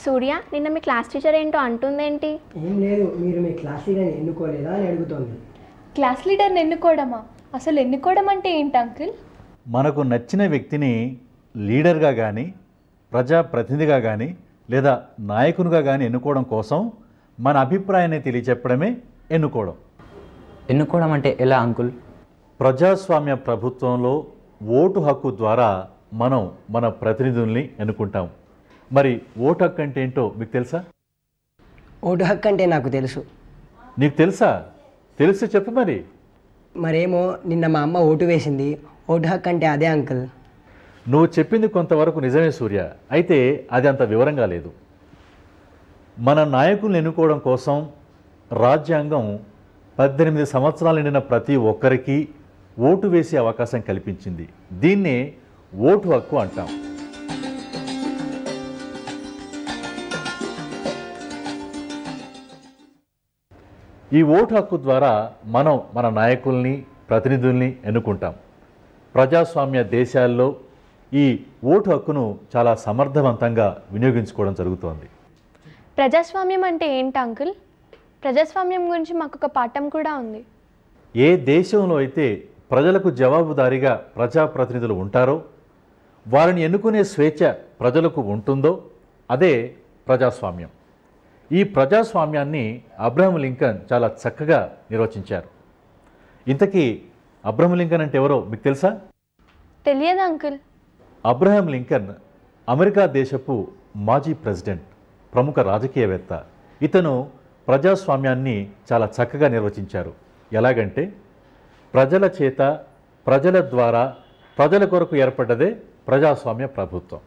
సూర్య, నిన్న మీ class teacher ఏంటో అంటుందేంటి? ఏం లేదు, మీరు మీ క్లాస్ లీడర్ని ఎన్నుకోలేదా అని అడుగుతోంది. క్లాస్ లీడర్ని ఎన్నుకోవడమా? అసలు ఎన్నుకోవడం అంటే ఏంటి అంకుల్? మనకు నచ్చిన వ్యక్తిని లీడర్గా కానీ ప్రజాప్రతినిధిగా కానీ లేదా నాయకునిగా కానీ ఎన్నుకోవడం కోసం మన అభిప్రాయాన్ని తెలియచెప్పడమే ఎన్నుకోవడం. ఎన్నుకోవడం అంటే ఎలా అంకుల్? ప్రజాస్వామ్య ప్రభుత్వంలో ఓటు హక్కు ద్వారా మనం మన ప్రతినిధుల్ని ఎన్నుకుంటాం. మరి ఓటు హక్కు అంటే ఏంటో మీకు తెలుసా? ఓటు హక్కు అంటే నాకు తెలుసు. నీకు తెలుసా? తెలిసి చెప్పు మరి. మరేమో నిన్న మా అమ్మ ఓటు వేసింది. ఓటు హక్కు అంటే అదే అంకుల్. నువ్వు చెప్పింది కొంతవరకు నిజమే సూర్య, అయితే అది అంత వివరంగా లేదు. మన నాయకుల్ని ఎన్నుకోవడం కోసం రాజ్యాంగం 18 సంవత్సరాలు నిండిన ప్రతి ఒక్కరికి ఓటు వేసే అవకాశం కల్పించింది. దీన్నే ఓటు హక్కు అంటాం. ఈ ఓటు హక్కు ద్వారా మనం మన నాయకుల్ని ప్రతినిధుల్ని ఎన్నుకుంటాం. ప్రజాస్వామ్య దేశాల్లో ఈ ఓటు హక్కును చాలా సమర్థవంతంగా వినియోగించుకోవడం జరుగుతోంది. ప్రజాస్వామ్యం అంటే ఏంటి అంకుల్? ప్రజాస్వామ్యం గురించి మాకు ఒక పాఠం కూడా ఉంది. ఏ దేశంలో అయితే ప్రజలకు జవాబుదారీగా ప్రజాప్రతినిధులు ఉంటారో, వారిని ఎన్నుకునే స్వేచ్ఛ ప్రజలకు ఉంటుందో అదే ప్రజాస్వామ్యం. ఈ ప్రజాస్వామ్యాన్ని అబ్రహం లింకన్ చాలా చక్కగా నిర్వచించారు. ఇంతకీ అబ్రహం లింకన్ అంటే ఎవరో మీకు తెలుసా? తెలియదు అంకుల్. అబ్రహం లింకన్ అమెరికా దేశపు మాజీ ప్రెసిడెంట్, ప్రముఖ రాజకీయవేత్త. ఇతను ప్రజాస్వామ్యాన్ని చాలా చక్కగా నిర్వచించారు. ఎలాగంటే, ప్రజల చేత, ప్రజల ద్వారా, ప్రజల కొరకు ఏర్పడ్డదే ప్రజాస్వామ్య ప్రభుత్వం.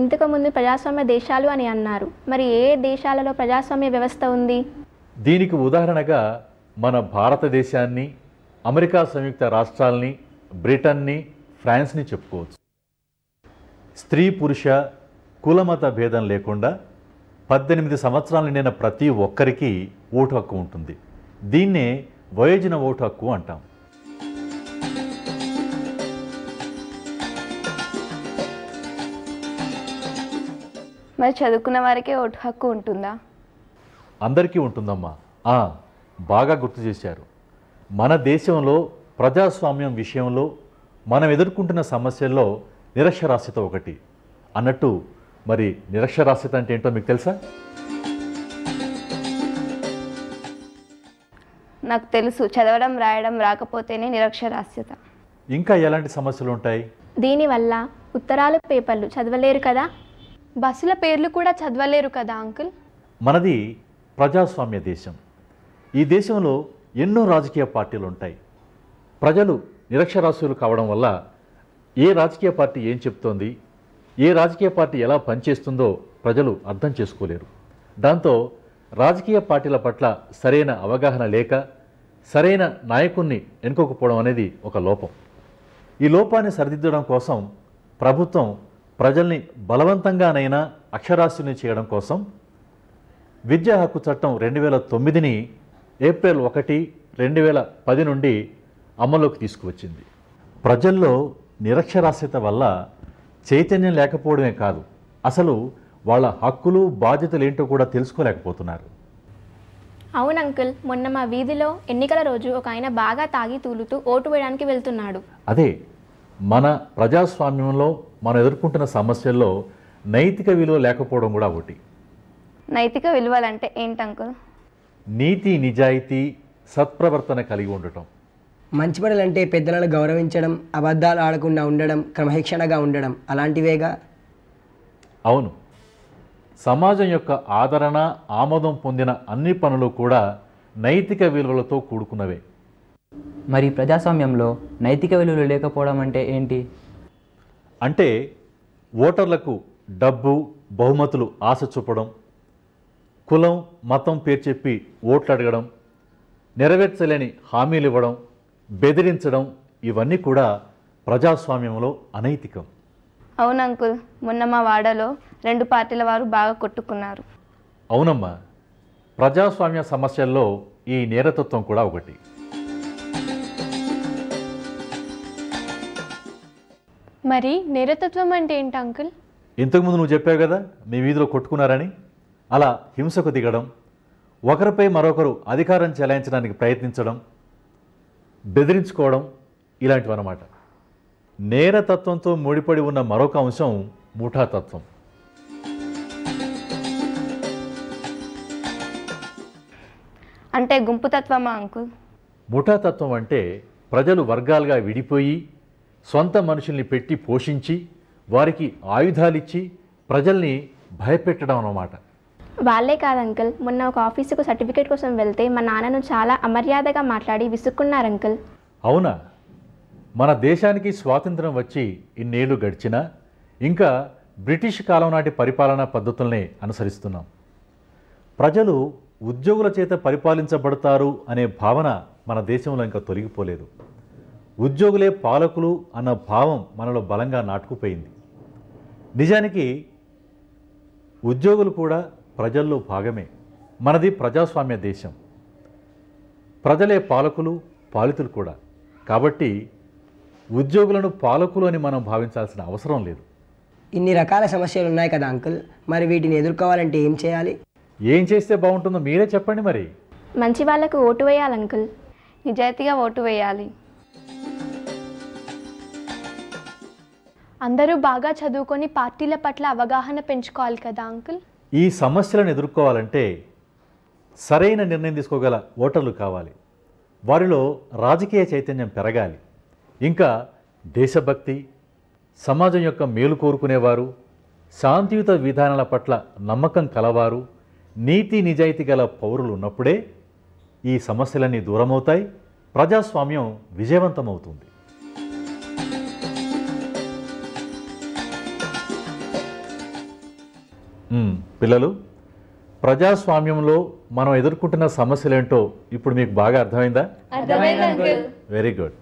ఇంతకుముందు ప్రజాస్వామ్య దేశాలు అని అన్నారు. మరి ఏ దేశాలలో ప్రజాస్వామ్య వ్యవస్థ ఉంది? దీనికి ఉదాహరణగా మన భారతదేశాన్ని, అమెరికా సంయుక్త రాష్ట్రాల్ని, బ్రిటన్ని, ఫ్రాన్స్ని చెప్పుకోవచ్చు. స్త్రీ పురుష కులమత భేదం లేకుండా 18 సంవత్సరాలు నిండిన ప్రతి ఒక్కరికి ఓటు హక్కు ఉంటుంది. దీన్నే వయోజన ఓటు హక్కు అంటాం. మరి చదువుకున్న వారికే ఓటు హక్కు ఉంటుందా? అందరికీ ఉంటుందమ్మా. బాగా గుర్తు చేశారు. మన దేశంలో ప్రజాస్వామ్యం విషయంలో మనం ఎదుర్కొంటున్న సమస్యల్లో నిరక్షరాస్యత ఒకటి. అన్నట్టు మరి నిరక్షరాస్యత అంటే ఏంటో మీకు తెలుసా? నాకు తెలుసు, చదవడం రాయడం రాకపోతేనే నిరక్షరాస్యత. ఇంకా ఎలాంటి సమస్యలు ఉంటాయి? దీనివల్ల ఉత్తరాలు పేపర్లు చదవలేరు కదా. బస్సుల పేర్లు కూడా చదవలేరు కదా అంకుల్. మనది ప్రజాస్వామ్య దేశం. ఈ దేశంలో ఎన్నో రాజకీయ పార్టీలు ఉంటాయి. ప్రజలు నిరక్షరాస్యులు కావడం వల్ల ఏ రాజకీయ పార్టీ ఏం చెప్తోంది, ఏ రాజకీయ పార్టీ ఎలా పనిచేస్తుందో ప్రజలు అర్థం చేసుకోలేరు. దాంతో రాజకీయ పార్టీల పట్ల సరైన అవగాహన లేక సరైన నాయకుణ్ణి ఎన్నుకోకపోవడం అనేది ఒక లోపం. ఈ లోపాన్ని సరిదిద్దడం కోసం ప్రభుత్వం ప్రజల్ని బలవంతంగానైనా అక్షరాస్యుల్ని చేయడం కోసం విద్యా హక్కు చట్టం 2009ని ఏప్రిల్ 1, 2010 నుండి అమల్లోకి తీసుకువచ్చింది. ప్రజల్లో నిరక్షరాస్యత వల్ల చైతన్యం లేకపోవడమే కాదు, అసలు వాళ్ళ హక్కులు బాధ్యతలు ఏంటో కూడా తెలుసుకోలేకపోతున్నారు. అవును అంకుల్, మొన్న మా వీధిలో ఎన్నికల రోజు ఒక ఆయన బాగా తాగి తూలుతూ ఓటు వేయడానికి వెళ్తున్నాడు. అదే మన ప్రజాస్వామ్యంలో మనం ఎదుర్కొంటున్న సమస్యల్లో నైతిక విలువ లేకపోవడం కూడా ఒకటి. నైతిక విలువలంటే ఏంటి అంకుల్? నీతి, నిజాయితీ, సత్ప్రవర్తన కలిగి ఉండటం. మంచి పనులంటే పెద్దలను గౌరవించడం, అబద్ధాలు ఆడకుండా ఉండడం, క్రమశిక్షణగా ఉండడం, అలాంటివేగా. అవును, సమాజం యొక్క ఆదరణ, ఆమోదం పొందిన అన్ని పనులు కూడా నైతిక విలువలతో కూడుకున్నవే. మరి ప్రజాస్వామ్యంలో నైతిక విలువలు లేకపోవడం అంటే ఏంటి? అంటే ఓటర్లకు డబ్బు, బహుమతులు ఆశ చూపడం, కులం, మతం పేరు చెప్పి ఓట్లు అడగడం, నెరవేర్చలేని హామీలు ఇవ్వడం, బెదిరించడం, ఇవన్నీ కూడా ప్రజాస్వామ్యంలో అనైతికం. అవును అంకుల్, మొన్న మా వాడలో 2 పార్టీల వారు బాగా కొట్టుకున్నారు. అవునమ్మా, ప్రజాస్వామ్య సమస్యల్లో ఈ నేరతత్వం కూడా ఒకటి. మరి నేరతత్వం అంటే ఏంటి అంకుల్? ఇంతకుముందు నువ్వు చెప్పావు కదా మీ వీధిలో కొట్టుకున్నారని. అలా హింసకు దిగడం, ఒకరిపై మరొకరు అధికారం చెలాయించడానికి ప్రయత్నించడం, బెదిరించుకోవడం ఇలాంటివన్నమాట. నేరతత్వంతో ముడిపడి ఉన్న మరొక అంశం ముఠాతత్వం. అంటే గుంపుతత్వమా అంకుల్? ముఠాతత్వం అంటే ప్రజలు వర్గాలుగా విడిపోయి సొంత మనుషుల్ని పెట్టి పోషించి వారికి ఆయుధాలిచ్చి ప్రజల్ని భయపెట్టడం అన్నమాట. వాళ్ళే కాదు అంకుల్, మొన్న ఒక ఆఫీసుకు సర్టిఫికేట్ కోసం వెళ్తే మా నాన్నను చాలా అమర్యాదగా మాట్లాడి విసుక్కున్నారు అంకుల్. అవునా? మన దేశానికి స్వాతంత్రం వచ్చి ఇన్నేళ్లు గడిచినా ఇంకా బ్రిటిష్ కాలం నాటి పరిపాలనా పద్ధతుల్ని అనుసరిస్తున్నాం. ప్రజలు ఉద్యోగుల చేత పరిపాలించబడతారు అనే భావన మన దేశంలో ఇంకా తొలగిపోలేదు. ఉద్యోగులే పాలకులు అన్న భావం మనలో బలంగా నాటుకుపోయింది. నిజానికి ఉద్యోగులు కూడా ప్రజల్లో భాగమే. మనది ప్రజాస్వామ్య దేశం. ప్రజలే పాలకులు, పాలితులు కూడా. కాబట్టి ఉద్యోగులను పాలకులు అని మనం భావించాల్సిన అవసరం లేదు. ఇన్ని రకాల సమస్యలు ఉన్నాయి కదా అంకుల్, మరి వీటిని ఎదుర్కోవాలంటే ఏం చేయాలి? ఏం చేస్తే బాగుంటుందో మీరే చెప్పండి మరి. మంచి వాళ్ళకు ఓటు వేయాలి అంకుల్. నిజాయితీగా ఓటు వేయాలి. అందరూ బాగా చదువుకొని పార్టీల పట్ల అవగాహన పెంచుకోవాలి కదా అంకుల్? ఈ సమస్యలను ఎదుర్కోవాలంటే సరైన నిర్ణయం తీసుకోగల ఓటర్లు కావాలి. వారిలో రాజకీయ చైతన్యం పెరగాలి. ఇంకా దేశభక్తి, సమాజం యొక్క మేలు కోరుకునేవారు, శాంతియుత విధానాల పట్ల నమ్మకం కలవారు, నీతి నిజాయితీ గల పౌరులు ఉన్నప్పుడే ఈ సమస్యలన్నీ దూరమవుతాయి, ప్రజాస్వామ్యం విజయవంతమవుతుంది. పిల్లలు, ప్రజాస్వామ్యంలో మనం ఎదుర్కొంటున్న సమస్యలేంటో ఇప్పుడు మీకు బాగా అర్థమైందా? అర్థమైంది అంకుల్. Very good.